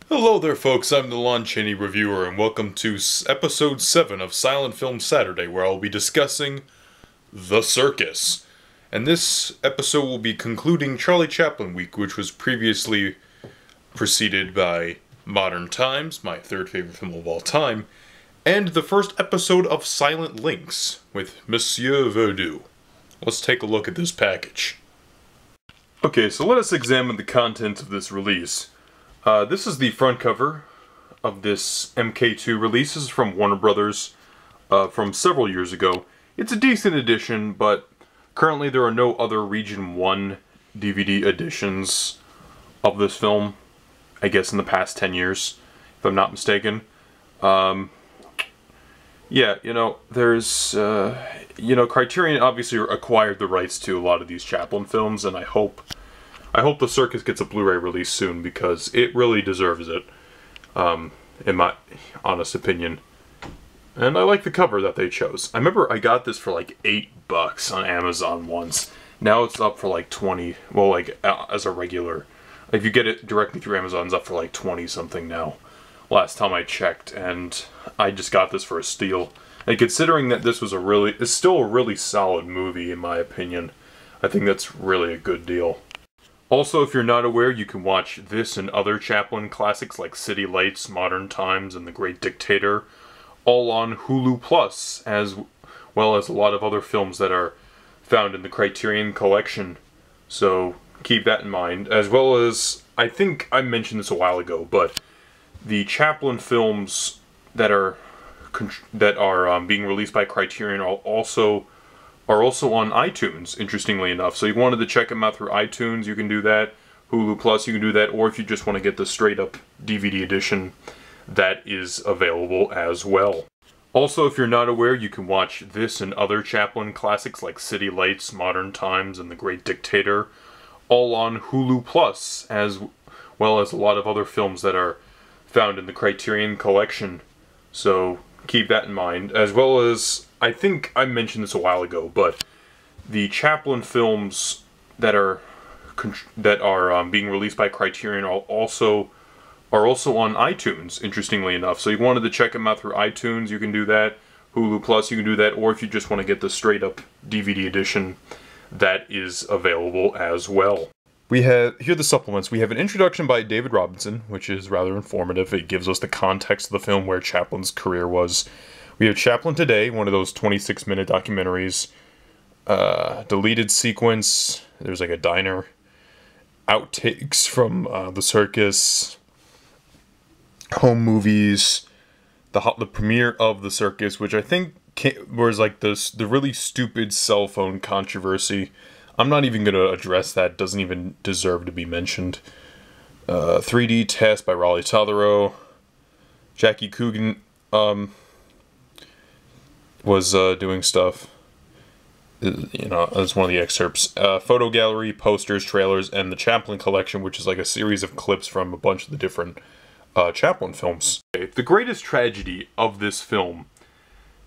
Hello there folks, I'm the Lon Chaney Reviewer, and welcome to episode 7 of Silent Film Saturday, where I'll be discussing The Circus. And this episode will be concluding Charlie Chaplin Week, which was previously preceded by Modern Times, my third favorite film of all time, and the first episode of Silent Links, with Monsieur Verdoux. Let's take a look at this package. Okay, so let us examine the contents of this release. This is the front cover of this MK2 release. This is from Warner Brothers from several years ago. It's a decent edition, but currently there are no other Region 1 DVD editions of this film, I guess in the past 10 years, if I'm not mistaken. Yeah, there's, Criterion obviously acquired the rights to a lot of these Chaplin films, and I hope The Circus gets a Blu-ray release soon, because it really deserves it, in my honest opinion. And I like the cover that they chose. I remember I got this for like $8 on Amazon once. Now it's up for like 20, well, like, as a regular. If you get it directly through Amazon, it's up for like 20 something now. Last time I checked, and I just got this for a steal. And considering that this was it's still a really solid movie, in my opinion, I think that's really a good deal. Also, if you're not aware, you can watch this and other Chaplin classics like City Lights, Modern Times, and The Great Dictator, all on Hulu Plus, as well as a lot of other films that are found in the Criterion Collection. So keep that in mind, as well as, I think I mentioned this a while ago, but the Chaplin films that are being released by Criterion are also on iTunes, interestingly enough. So you wanted to check them out through iTunes, you can do that. Hulu Plus, you can do that. Or if you just want to get the straight-up DVD edition, that is available as well. Also, if you're not aware, you can watch this and other Chaplin classics like City Lights, Modern Times, and The Great Dictator, all on Hulu Plus, as well as a lot of other films that are found in the Criterion Collection. So keep that in mind, as well as, I think I mentioned this a while ago, but the Chaplin films that are being released by Criterion are also on iTunes, interestingly enough. So you wanted to check them out through iTunes, you can do that. Hulu Plus, you can do that. Or if you just want to get the straight-up DVD edition, that is available as well. Here are the supplements. We have an introduction by David Robinson, which is rather informative. It gives us the context of the film, where Chaplin's career was. We have Chaplin Today, one of those 26-minute documentaries. Deleted sequence. There's like a diner. Outtakes from The Circus. Home movies. The premiere of The Circus, which I think was like the really stupid cell phone controversy. I'm not even going to address that. It doesn't even deserve to be mentioned. 3D Test by Raleigh Todaro. Jackie Coogan was doing stuff. That's one of the excerpts. Photo gallery, posters, trailers, and the Chaplin collection, which is like a series of clips from a bunch of the different Chaplin films. The greatest tragedy of this film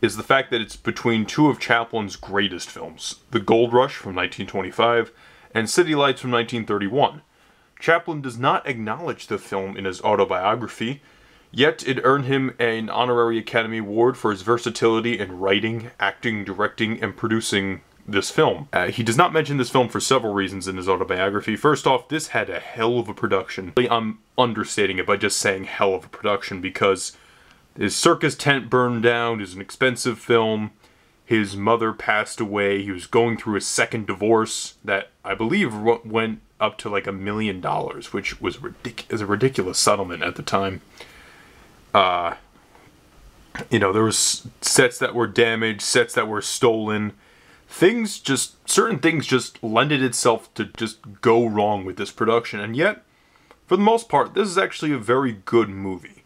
is the fact that it's between two of Chaplin's greatest films, The Gold Rush from 1925 and City Lights from 1931. Chaplin does not acknowledge the film in his autobiography, yet it earned him an honorary Academy Award for his versatility in writing, acting, directing, and producing this film. He does not mention this film for several reasons in his autobiography. First off, this had a hell of a production. I'm understating it by just saying hell of a production, because his circus tent burned down. It was an expensive film. His mother passed away. He was going through a second divorce that I believe went up to like $1 million, which was a ridiculous settlement at the time. There was sets that were damaged, sets that were stolen. Certain things just lended itself to just go wrong with this production. And yet, for the most part, this is actually a very good movie.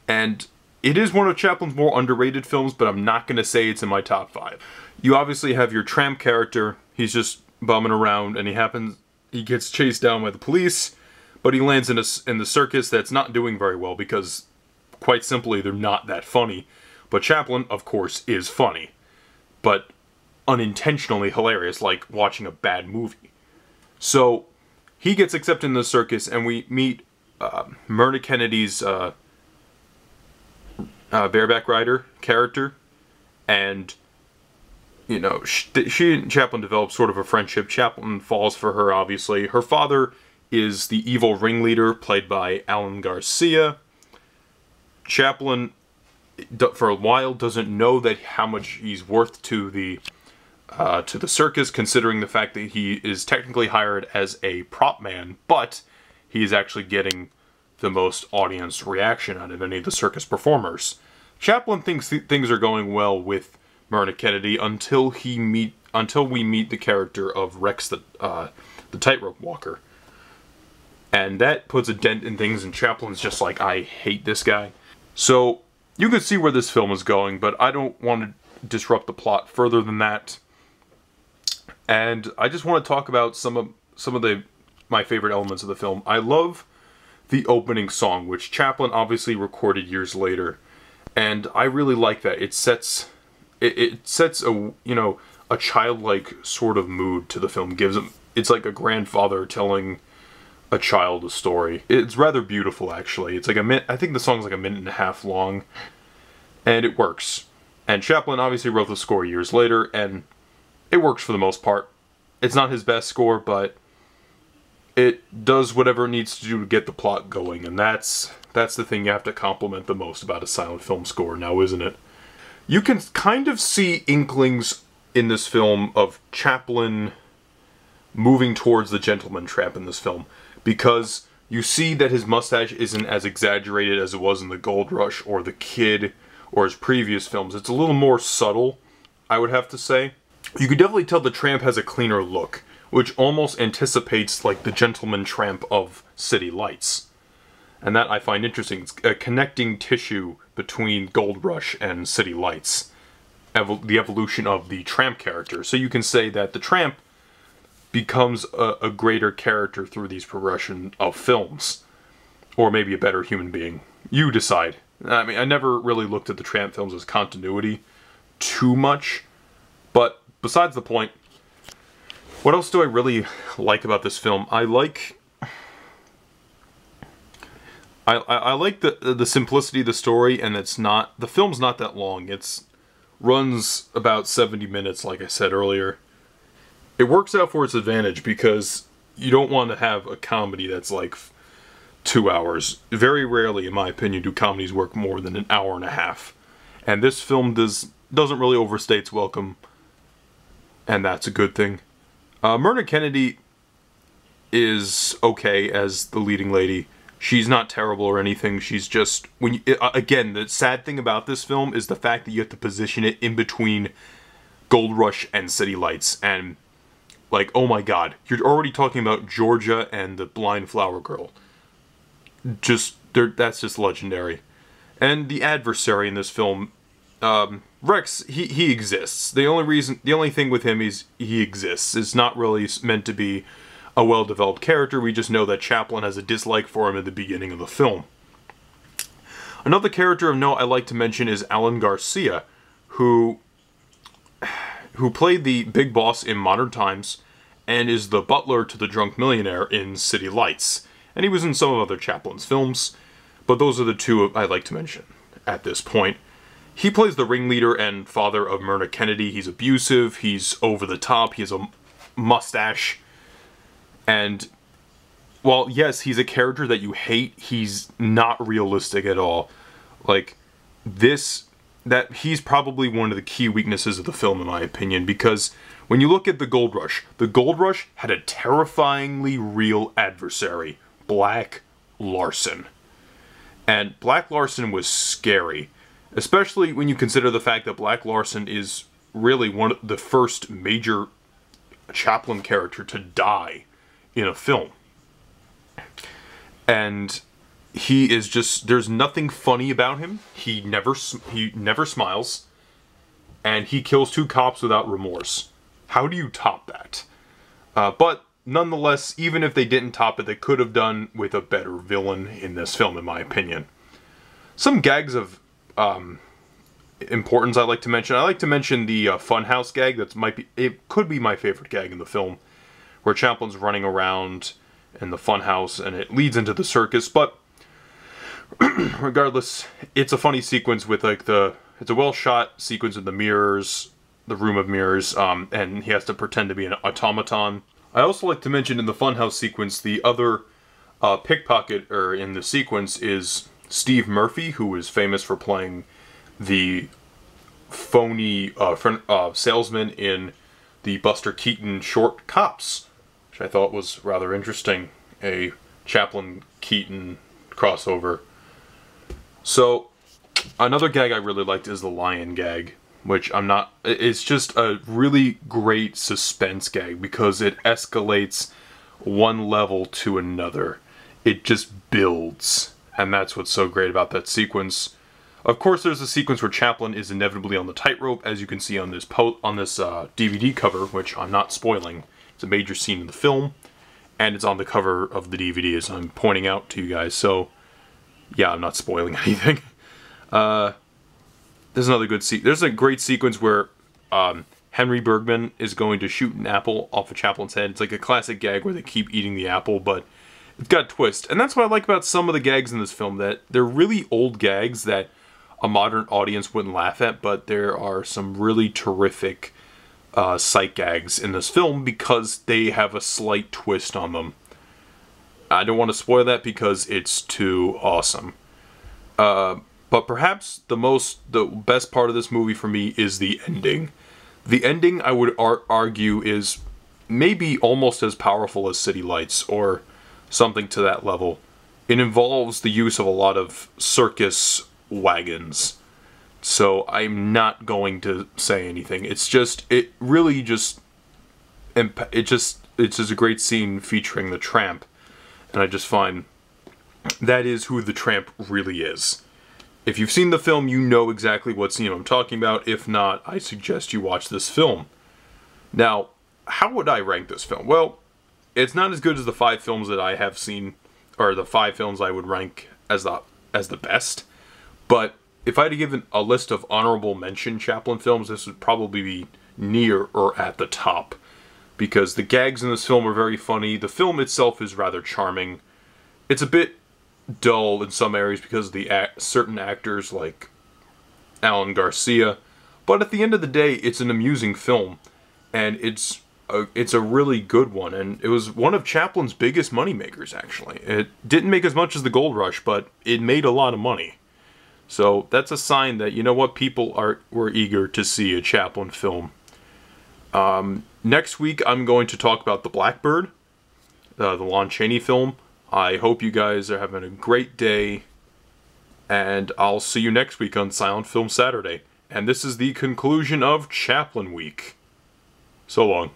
And it is one of Chaplin's more underrated films, but I'm not going to say it's in my top 5. You obviously have your tramp character. He's just bumming around, and he gets chased down by the police, but he lands in the circus that's not doing very well, because, quite simply, they're not that funny. But Chaplin, of course, is funny, but unintentionally hilarious, like watching a bad movie. So he gets accepted in the circus, and we meet Myrna Kennedy's bareback rider character, and you know, she and Chaplin develop sort of a friendship. Chaplin falls for her, obviously. Her father is the evil ringleader, played by Alan Garcia. Chaplin, for a while, doesn't know that how much he's worth to the circus, considering the fact that he is technically hired as a prop man, but he is actually getting the most audience reaction out of any of the circus performers. Chaplin thinks things are going well with Myrna Kennedy until we meet the character of Rex, the tightrope walker, and that puts a dent in things. And Chaplin's just like, I hate this guy. So you can see where this film is going, but I don't want to disrupt the plot further than that. And I just want to talk about some of my favorite elements of the film. I love the opening song, which Chaplin obviously recorded years later, and I really like that. It sets a, you know, a childlike sort of mood to the film. It's like a grandfather telling a child a story. It's rather beautiful, actually. It's like I think the song's like 1.5 minutes long, and it works. And Chaplin obviously wrote the score years later, and it works for the most part. It's not his best score, but it does whatever it needs to do to get the plot going, and that's the thing you have to compliment the most about a silent film score now, isn't it? You can kind of see inklings in this film of Chaplin moving towards the gentleman tramp in this film, because you see that his mustache isn't as exaggerated as it was in The Gold Rush or The Kid or his previous films. It's a little more subtle, I would have to say. You can definitely tell the tramp has a cleaner look, which almost anticipates like the gentleman tramp of City Lights. And that I find interesting. It's a connecting tissue between Gold Rush and City Lights. The evolution of the tramp character. So you can say that the tramp becomes a greater character through these progression of films. Or maybe a better human being. You decide. I mean, I never really looked at the tramp films as continuity too much. But besides the point, what else do I really like about this film? I like the simplicity of the story, and the film's not that long. It runs about 70 minutes, like I said earlier. It works out for its advantage because you don't want to have a comedy that's like 2 hours. Very rarely, in my opinion, do comedies work more than 1.5 hours. And this film doesn't really overstay its welcome, and that's a good thing. Myrna Kennedy is okay as the leading lady. She's not terrible or anything. She's just, again, the sad thing about this film is the fact that you have to position it in between Gold Rush and City Lights. And, like, oh my god, you're already talking about Georgia and the blind flower girl. That's just legendary. And the adversary in this film, Rex, he exists. The only thing with him is he exists. It's not really meant to be a well-developed character. We just know that Chaplin has a dislike for him at the beginning of the film. Another character of note I like to mention is Alan Garcia, who played the big boss in Modern Times and is the butler to the drunk millionaire in City Lights. And he was in some of other Chaplin's films, but those are the two I like to mention at this point. He plays the ringleader and father of Myrna Kennedy. He's abusive, he's over the top, he has a mustache. And while, yes, he's a character that you hate, he's not realistic at all. Like, he's probably one of the key weaknesses of the film, in my opinion, because when you look at the Gold Rush had a terrifyingly real adversary, Black Larson. And Black Larson was scary, especially when you consider the fact that Black Larson is really one of the first major Chaplin character to die in a film. And he is just, there's nothing funny about him. He never smiles, and he kills 2 cops without remorse. How do you top that? But nonetheless, even if they didn't top it, they could have done with a better villain in this film, in my opinion. Some gags of importance I like to mention. I like to mention the Funhouse Gag. It could be my favorite gag in the film, where Chaplin's running around and the Funhouse, and it leads into the circus. But regardless, it's a funny sequence with like it's a well shot sequence in the mirrors, the room of mirrors, and he has to pretend to be an automaton. I also like to mention in the Funhouse sequence, the other pickpocketer in the sequence is Steve Murphy, who is famous for playing the phony salesman in the Buster Keaton short Cops, which I thought was rather interesting, a Chaplin-Keaton crossover. So, another gag I really liked is the lion gag, which it's just a really great suspense gag because it escalates one level to another. It just builds, and that's what's so great about that sequence. Of course, there's a sequence where Chaplin is inevitably on the tightrope, as you can see on this DVD cover, which I'm not spoiling. It's a major scene in the film, and it's on the cover of the DVD as I'm pointing out to you guys. So, yeah, I'm not spoiling anything. There's another good there's a great sequence where Henry Bergman is going to shoot an apple off of Chaplin's head. It's like a classic gag where they keep eating the apple, but it's got a twist. And that's what I like about some of the gags in this film, that they're really old gags that a modern audience wouldn't laugh at, but there are some really terrific sight gags in this film because they have a slight twist on them. I don't want to spoil that because it's too awesome. But perhaps the best part of this movie for me is the ending. The ending, I would argue, is maybe almost as powerful as City Lights, or something to that level. It involves the use of a lot of circus wagons. So I'm not going to say anything. It's just a great scene featuring the Tramp. And I just find that is who the Tramp really is. If you've seen the film, you know exactly what scene I'm talking about. If not, I suggest you watch this film. Now, how would I rank this film? Well, it's not as good as the 5 films that I have seen, or the 5 films I would rank as the best. But if I had to give a list of honorable mention Chaplin films, this would probably be near or at the top. Because the gags in this film are very funny. The film itself is rather charming. It's a bit dull in some areas because of the certain actors like Alan Garcia. But at the end of the day, it's an amusing film. And it's a really good one. And it was one of Chaplin's biggest moneymakers, actually. It didn't make as much as The Gold Rush, but it made a lot of money. So that's a sign that, you know what, people were eager to see a Chaplin film. Next week, I'm going to talk about The Blackbird, the Lon Chaney film. I hope you guys are having a great day, and I'll see you next week on Silent Film Saturday. And this is the conclusion of Chaplin Week. So long.